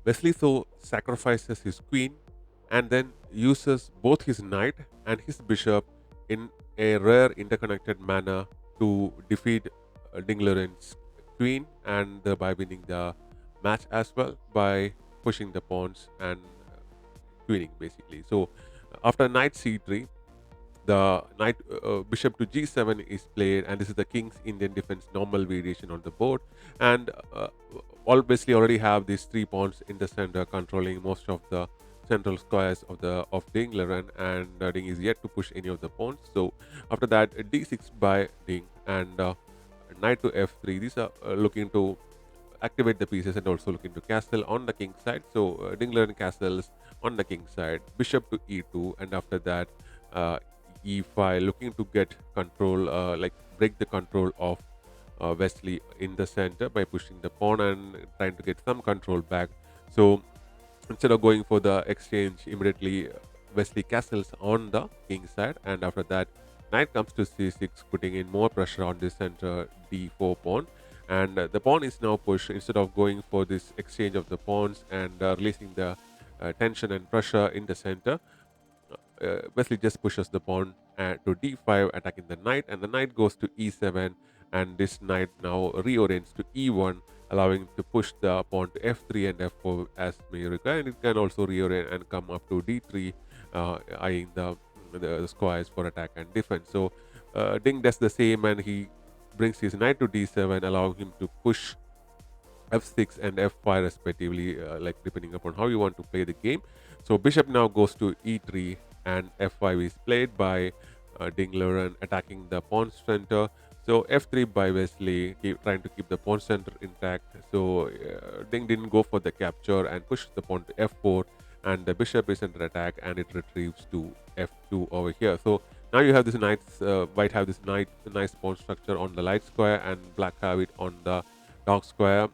Wesley So sacrifices his queen and then uses both his knight and his bishop in a rare interconnected manner to defeat Ding Liren's queen and thereby winning the match as well by pushing the pawns and queening basically. So after knight c3, the knight bishop to g7 is played, and this is the king's Indian defense normal variation on the board. And obviously already have these three pawns in the center controlling most of the central squares of Ding Liren, and Ding is yet to push any of the pawns. So after that, d6 by Ding and knight to f3. These are looking to activate the pieces and also looking to castle on the king side. So Ding Liren castles on the king side, bishop to e2, and after that uh, e5, looking to get control, like break the control of Wesley in the center by pushing the pawn and trying to get some control back. So instead of going for the exchange immediately, Wesley castles on the king side, and after that, knight comes to c6, putting in more pressure on the center d4 pawn. And the pawn is now pushed instead of going for this exchange of the pawns and releasing the tension and pressure in the center. Wesley just pushes the pawn to d5, attacking the knight, and the knight goes to e7, and this knight now reorients to e1, allowing to push the pawn to f3 and f4 as may require, and it can also reorient and come up to d3, eyeing the squares for attack and defense. So Ding does the same, and he brings his knight to d7, allowing him to push f6 and f5 respectively, like depending upon how you want to play the game. So bishop now goes to e3, and f5 is played by Ding Liren, attacking the pawn center. So f3 by Wesley, trying to keep the pawn center intact. So Ding didn't go for the capture and pushed the pawn to f4, and the bishop is under attack, and it retrieves to f2 over here. So now you have this white have this nice pawn structure on the light square, and black have it on the dark square,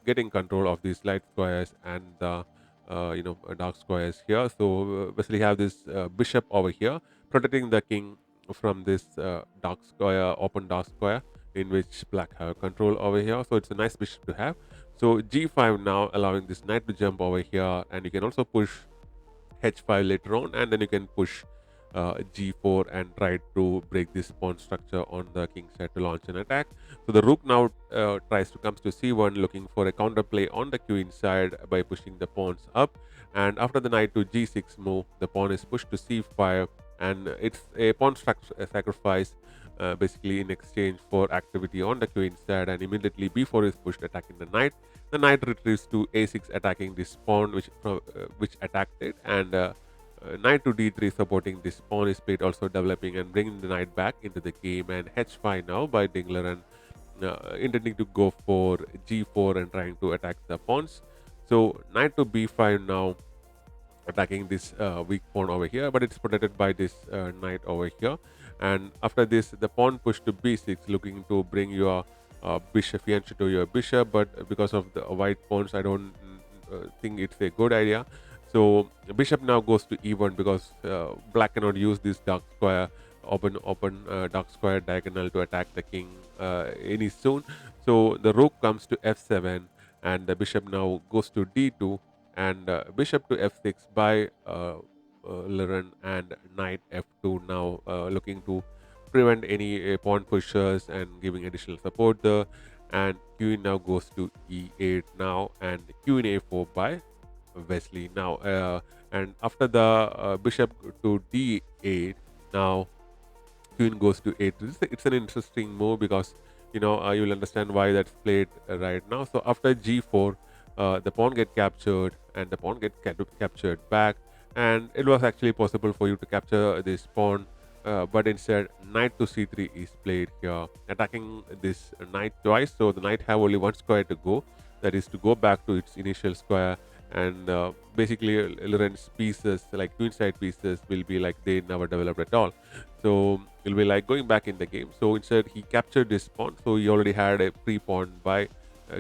getting control of these light squares and the dark squares here. So basically have this bishop over here protecting the king from this dark square, open dark square, in which black have control over here. So it's a nice bishop to have. So g5 now allowing this knight to jump over here, and you can also push h5 later on, and then you can push g4 and try to break this pawn structure on the king side to launch an attack. So the rook now tries to comes to c1, looking for a counterplay on the queen side by pushing the pawns up. And after the knight to g6 move, the pawn is pushed to c5, and it's a pawn sacrifice, basically in exchange for activity on the queen side. And immediately b4 is pushed, attacking the knight. The knight retrieves to a6, attacking this pawn which attacked it, and knight to d3 supporting this pawn is played, also developing and bringing the knight back into the game. And h5 now by Ding Liren, intending to go for g4 and trying to attack the pawns. So knight to b5 now, attacking this weak pawn over here, but it's protected by this knight over here. And after this, the pawn push to b6, looking to bring your bishop fiancé to your bishop, but because of the white pawns, I don't think it's a good idea. So bishop now goes to e1, because black cannot use this dark square, open dark square diagonal to attack the king any soon. So the rook comes to f7, and the bishop now goes to d2, and bishop to f6 by Liren, and knight f2 now, looking to prevent any pawn pushers and giving additional support there. And queen now goes to e8 now, and queen a4 by Wesley now. And after the bishop to d8, now queen goes to a2. It's an interesting move, because you will understand why that's played right now. So after g4, the pawn get captured, and the pawn get captured back, and it was actually possible for you to capture this pawn, but instead knight to c3 is played here, attacking this knight twice. So the knight have only one square to go, that is to go back to its initial square. And basically Liren's pieces, like queenside pieces, will be like they never developed at all. So it'll be like going back in the game. So instead he captured this pawn, so he already had a free pawn by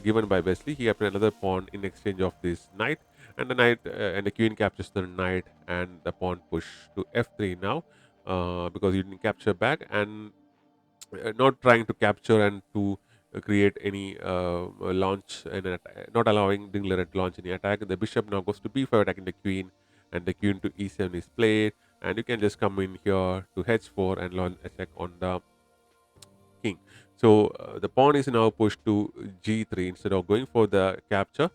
given by Wesley. He captured another pawn in exchange of this knight, and the knight and the queen captures the knight, and the pawn push to f3 now, because you didn't capture back, and not trying to capture and to create any launch and not allowing Ding Liren to launch any attack. The bishop now goes to b5 attacking the queen, and the queen to e7 is played, and you can just come in here to h4 and launch attack on the king. So the pawn is now pushed to g3 instead of going for the capture,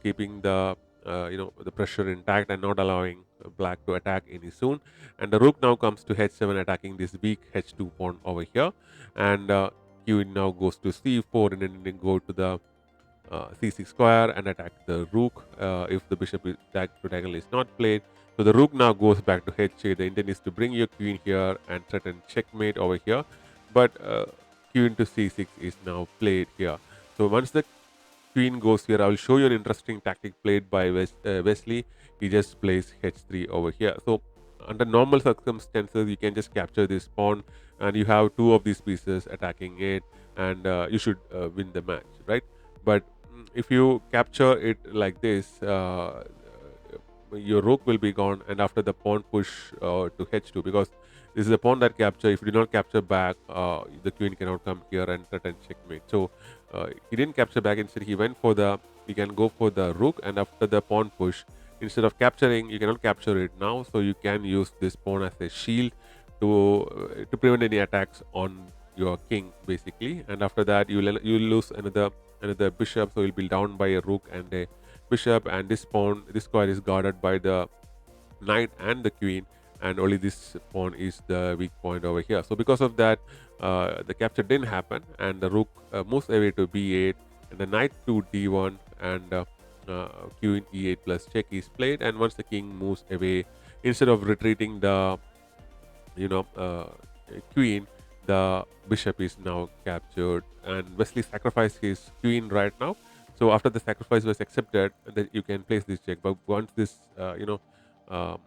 keeping the the pressure intact and not allowing black to attack any soon. And the rook now comes to h7 attacking this weak h2 pawn over here, and queen now goes to c4 and then go to the c6 square and attack the rook if the bishop is diagonal is not played. So the rook now goes back to h8. The intent is to bring your queen here and threaten checkmate over here, but queen to c6 is now played here. So once the queen goes here, I will show you an interesting tactic played by Wesley. He just plays h3 over here. So under normal circumstances, you can just capture this pawn, and you have two of these pieces attacking it, and you should win the match, right? But if you capture it like this, your rook will be gone, and after the pawn push to h2, because this is a pawn that capture. If you do not capture back, the queen cannot come here and threaten checkmate. So he didn't capture back. Instead, he went for the. He can go for the rook, and after the pawn push, instead of capturing, you cannot capture it now. So you can use this pawn as a shield to prevent any attacks on your king, basically. And after that, you lose another bishop, so you'll be down by a rook and a bishop, and this square is guarded by the knight and the queen, and only this pawn is the weak point over here. So because of that, the capture didn't happen, and the rook moves away to b8, and the knight to d1, and queen e8 plus check is played. And once the king moves away, instead of retreating the you know uh, queen, the bishop is now captured, and Wesley sacrificed his queen right now. So after the sacrifice was accepted, that you can place this check. But once this um,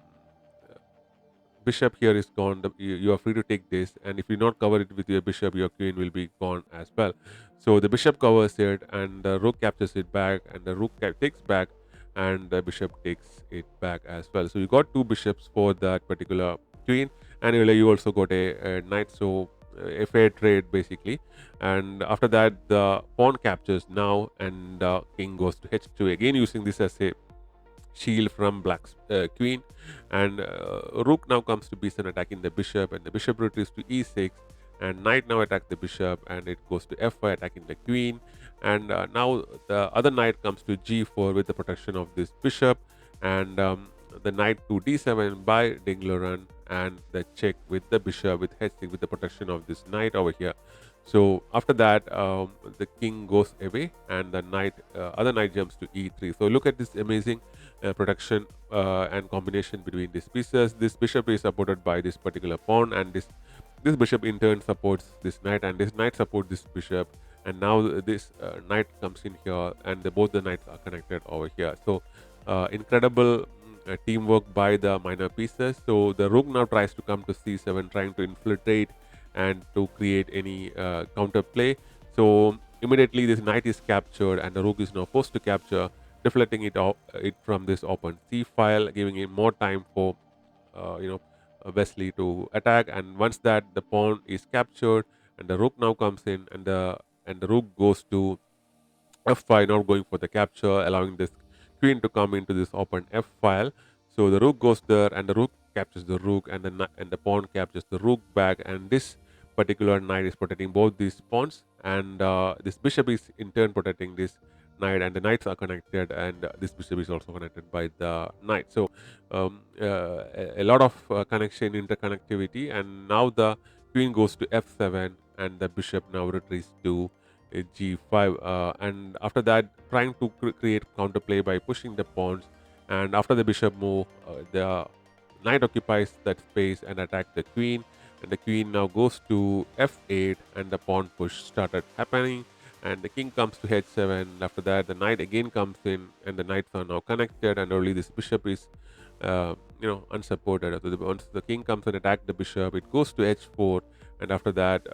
bishop here is gone, you are free to take this, and if you not cover it with your bishop, your queen will be gone as well. So the bishop covers it, and the rook captures it back, and the rook takes back, and the bishop takes it back as well. So you got two bishops for that particular queen, and you also got a knight. So a fair trade basically. And after that, the pawn captures now, and king goes to h2 again, using this as a shield from black's queen, and rook now comes to b7 attacking the bishop, and the bishop retreats to e6, and knight now attack the bishop, and it goes to f5 attacking the queen, and now the other knight comes to g4 with the protection of this bishop, and the knight to d7 by Ding Liren, and the check with the bishop with h6 with the protection of this knight over here. So after that, the king goes away, and the other knight jumps to e3. So look at this amazing protection and combination between these pieces. This bishop is supported by this particular pawn, and this bishop in turn supports this knight, and this knight supports this bishop. And now this knight comes in here, and both the knights are connected over here. So incredible teamwork by the minor pieces. So the rook now tries to come to c7, trying to infiltrate and to create any counter play. So immediately this knight is captured, and the rook is now forced to capture, deflecting it from this open c file, giving him more time for Wesley to attack. And once that the pawn is captured, and the rook now comes in, and the rook goes to f5, not going for the capture, allowing this queen to come into this open f file. So the rook goes there, and the rook captures the rook, and the pawn captures the rook back, and this particular knight is protecting both these pawns, and this bishop is in turn protecting this knight, and the knights are connected, and this bishop is also connected by the knight. So a lot of connection, interconnectivity, and now the queen goes to f7, and the bishop now retreats to g5, and after that trying to create counterplay by pushing the pawns. And after the bishop move, the knight occupies that space and attack the queen, and the queen now goes to f8, and the pawn push started happening, and the king comes to h7. After that, the knight again comes in, and the knights are now connected, and only this bishop is unsupported. So once the king comes and attack the bishop, it goes to h4, and after that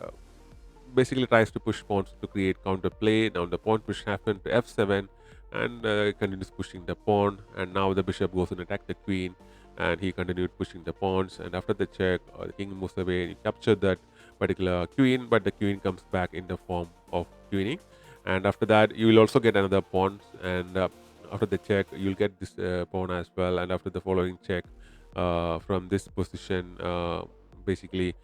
basically tries to push pawns to create counter play. Now the pawn push happened to f7, and continues pushing the pawn, and now the bishop goes and attack the queen, and he continued pushing the pawns. And after the check, the king moves away, and he captured that particular queen, but the queen comes back in the form of queening. And after that, you will also get another pawn, and after the check, you'll get this pawn as well. And after the following check, from this position, basically.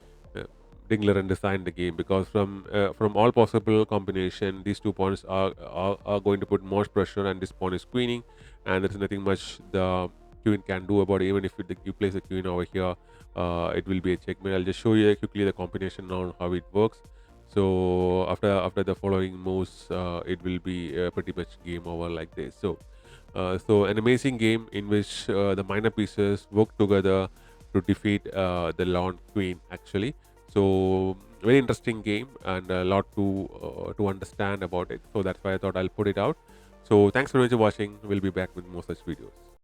Ding Liren designed the game, because from all possible combination, these two pawns are going to put more pressure, and this pawn is queening, and there's nothing much the queen can do about it. Even if you place the queen over here, it will be a checkmate. I'll just show you quickly the combination on how it works. So after the following moves, it will be pretty much game over like this. So an amazing game in which the minor pieces work together to defeat the Lawn Queen actually. So very interesting game, and a lot to understand about it. So that's why I thought I'll put it out. So thanks for watching. We'll be back with more such videos.